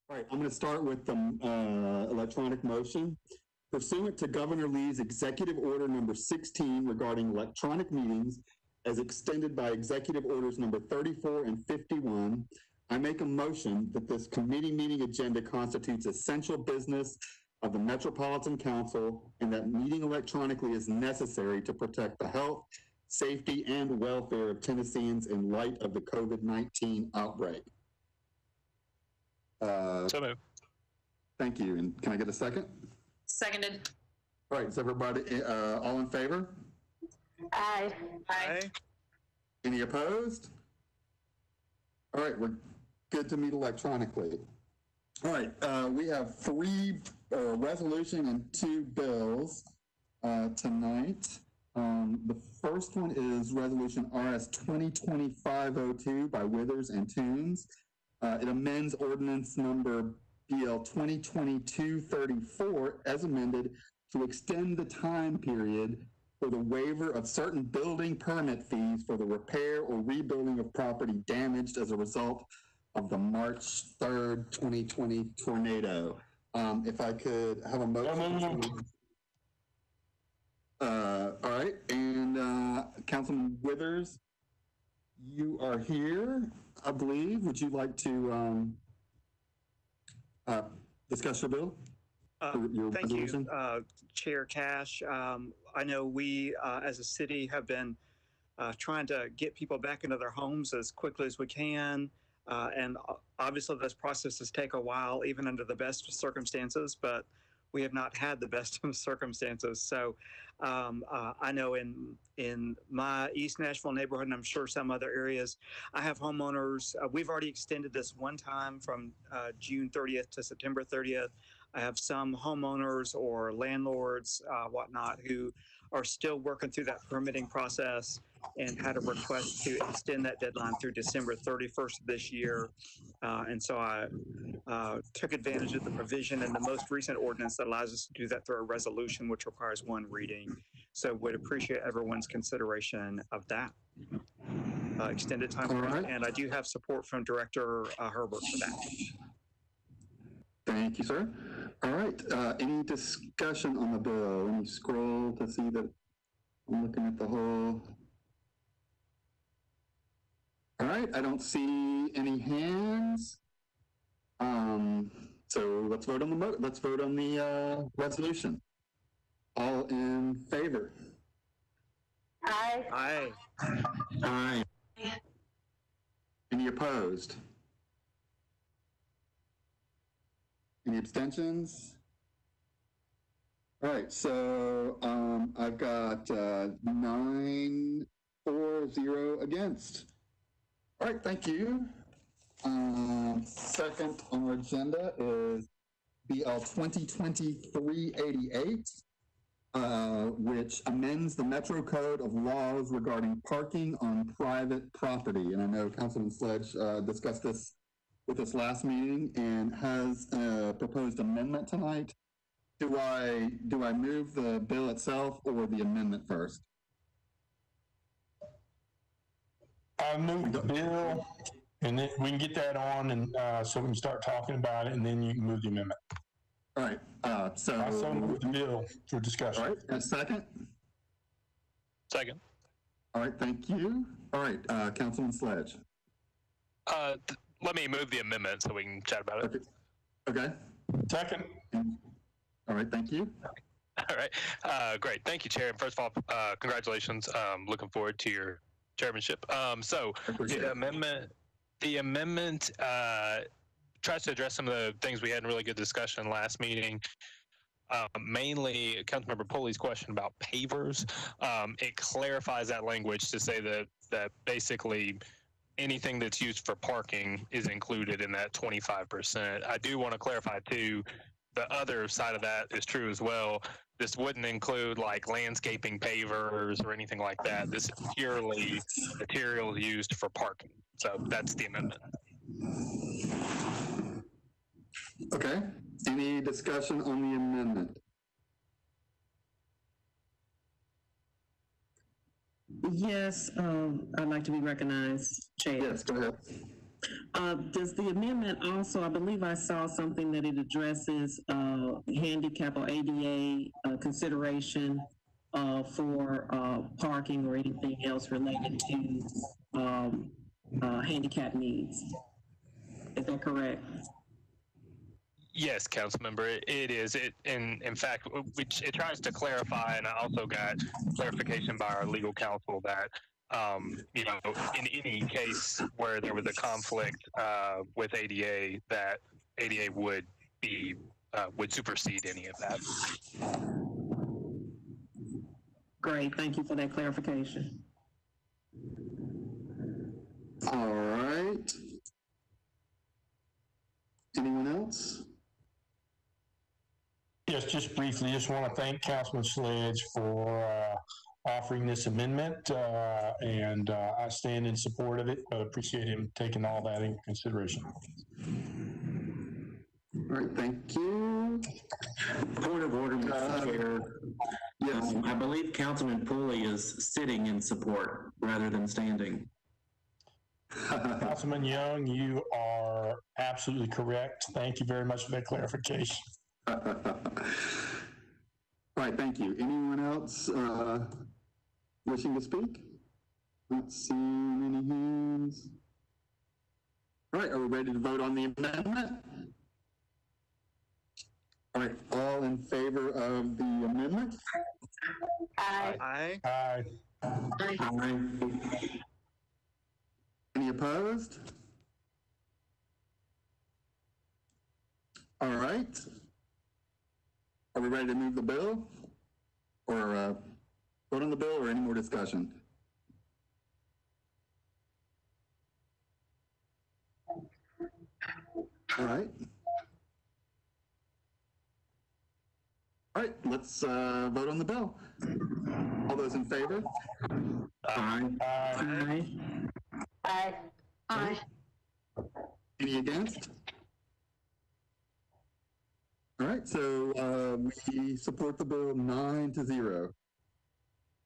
All right, I'm going to start with the electronic motion. Pursuant to Governor Lee's Executive Order number 16 regarding electronic meetings as extended by Executive Orders number 34 and 51, I make a motion that this committee meeting agenda constitutes essential business of the Metropolitan Council and that meeting electronically is necessary to protect the health, safety, and welfare of Tennesseans in light of the COVID-19 outbreak. So moved. Thank you. And can I get a second? Seconded. All right, is everybody all in favor? Aye. Aye. Any opposed? All right, we're good to meet electronically. All right, we have three resolution and two bills tonight. The first one is Resolution RS 2020-502 by Withers and Toombs. It amends ordinance number BL 2022-34 as amended to extend the time period for the waiver of certain building permit fees for the repair or rebuilding of property damaged as a result of the March 3rd, 2020 tornado. If I could have a motion. All right, and Councilman Withers, you are here, I believe. Would you like to discuss your bill? Your Thank resolution? you, Chair Cash. I know we, as a city, have been trying to get people back into their homes as quickly as we can. And obviously, those processes take a while, even under the best of circumstances, but we have not had the best of circumstances. So I know in my East Nashville neighborhood, and I'm sure some other areas, I have homeowners. We've already extended this one time from June 30th to September 30th. I have some homeowners or landlords, whatnot, who are still working through that permitting process and had a request to extend that deadline through December 31st of this year. And so I took advantage of the provision in the most recent ordinance that allows us to do that through a resolution, which requires one reading. So would appreciate everyone's consideration of that extended time period. Right. And I do have support from Director Herbert for that. Thank you, sir. All right, any discussion on the bill? Let me scroll to see that I'm looking at the whole. All right, I don't see any hands. So let's vote on the resolution. All in favor? Aye. Aye. Aye. Any opposed? Any abstentions? All right, so I've got 9-4-0 against. All right, thank you. Second on our agenda is BL 2020-388, which amends the Metro Code of Laws regarding parking on private property. And I know Councilman Sledge discussed this with us last meeting and has a proposed amendment tonight. Do I move the bill itself or the amendment first? I move the bill, and then we can get that on, and so we can start talking about it, and then you can move the amendment. All right. So I also move the bill for discussion. All right. A second. Second. All right. Thank you. All right. Councilman Sledge. Let me move the amendment so we can chat about it. Okay. Second. All right. Thank you. All right. Great. Thank you, Chair. First of all, congratulations. Looking forward to your chairmanship. So the amendment tries to address some of the things we had in really good discussion last meeting. Mainly Councilmember Pulley's question about pavers. It clarifies that language to say that basically anything that's used for parking is included in that 25%. I do want to clarify too, the other side of that is true as well. This wouldn't include like landscaping pavers or anything like that. This is purely materials used for parking. So that's the amendment. Okay. Any discussion on the amendment? Yes, I'd like to be recognized, Chair. Yes, go ahead. Does the amendment also, I believe I saw something that it addresses handicap or ADA consideration for parking or anything else related to handicap needs? Is that correct? Yes, council member, it is. In fact, which it tries to clarify, and I also got clarification by our legal counsel that, you know, in any case where there was a conflict with ADA, that ADA would supersede any of that. Great, thank you for that clarification. All right. Anyone else? Yes, just briefly, just want to thank Councilman Sledge for offering this amendment, and I stand in support of it, but appreciate him taking all that into consideration. All right, thank you. Point of order, Mr. Chair. Yes. I believe Councilman Pooley is sitting in support rather than standing. Councilman Young, you are absolutely correct. Thank you very much for that clarification. All right, thank you. Anyone else wishing to speak? Not seeing any hands. All right, are we ready to vote on the amendment? All right, all in favor of the amendment? Aye. Aye. Aye. Aye. Any opposed? All right. Are we ready to move the bill? Or vote on the bill, or any more discussion? All right. All right, let's vote on the bill. All those in favor? Aye. Aye. Aye. Aye. Any against? All right, so we support the bill 9-0.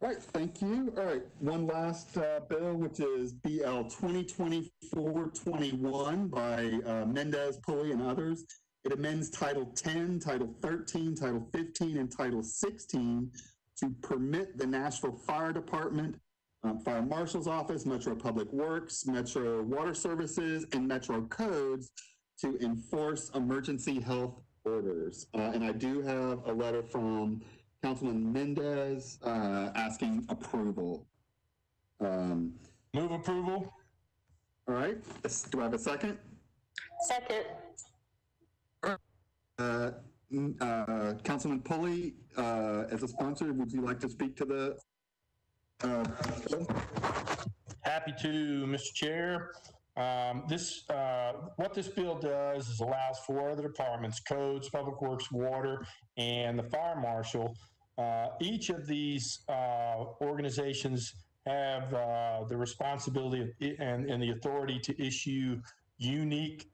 All right, thank you. All right, one last bill, which is BL 2024-21 by Mendez, Pulley, and others. It amends Title 10, Title 13, Title 15, and Title 16 to permit the Nashville Fire Department, Fire Marshal's Office, Metro Public Works, Metro Water Services, and Metro Codes to enforce emergency health orders. And I do have a letter from Councilman Mendez asking approval. Move approval. All right, do I have a second? Second. Councilman Pulley, as a sponsor, would you like to speak to the bill? Happy to, Mr. Chair. What this bill does is allows for other departments, codes, public works, water, and the fire marshal. Each of these organizations have the responsibility and the authority to issue unique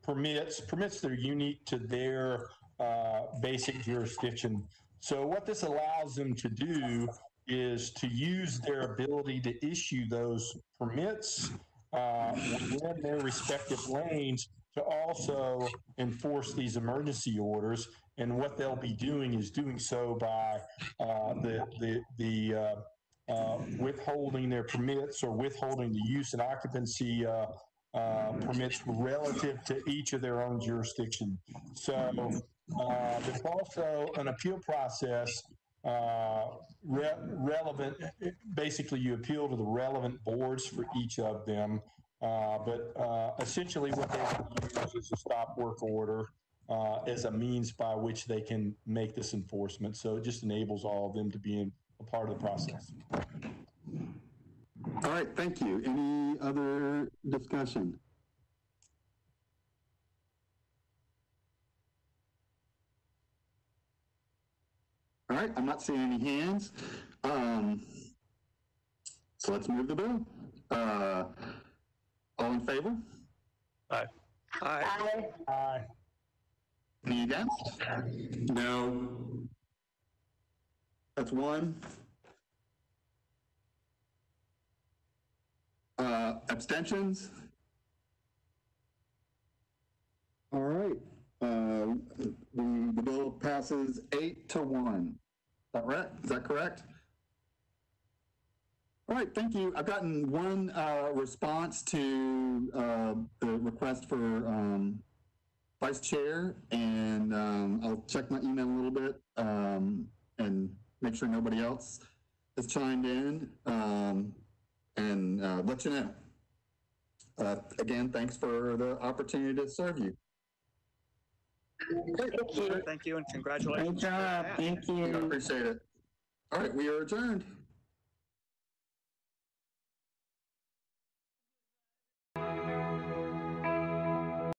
permits that are unique to their basic jurisdiction. So what this allows them to do is to use their ability to issue those permits within their respective lanes to also enforce these emergency orders. And what they'll be doing is doing so by withholding their permits or withholding the use and occupancy permits relative to each of their own jurisdiction. So there's also an appeal process relevant. Basically, you appeal to the relevant boards for each of them. But essentially what they use is a stop work order as a means by which they can make this enforcement. So it just enables all of them to be a part of the process. All right, thank you. Any other discussion? All right, I'm not seeing any hands. So let's move the bill. All in favor? Aye. Aye. Aye. Aye. Any against? No. That's one. Abstentions? passes 8-1. Is that right? Is that correct? All right, thank you. I've gotten one response to the request for vice chair, and I'll check my email a little bit and make sure nobody else has chimed in and let you know. Again, thanks for the opportunity to serve you. Thank you. Thank you, and congratulations. Great job. Thank you. I appreciate it. All right, we are adjourned.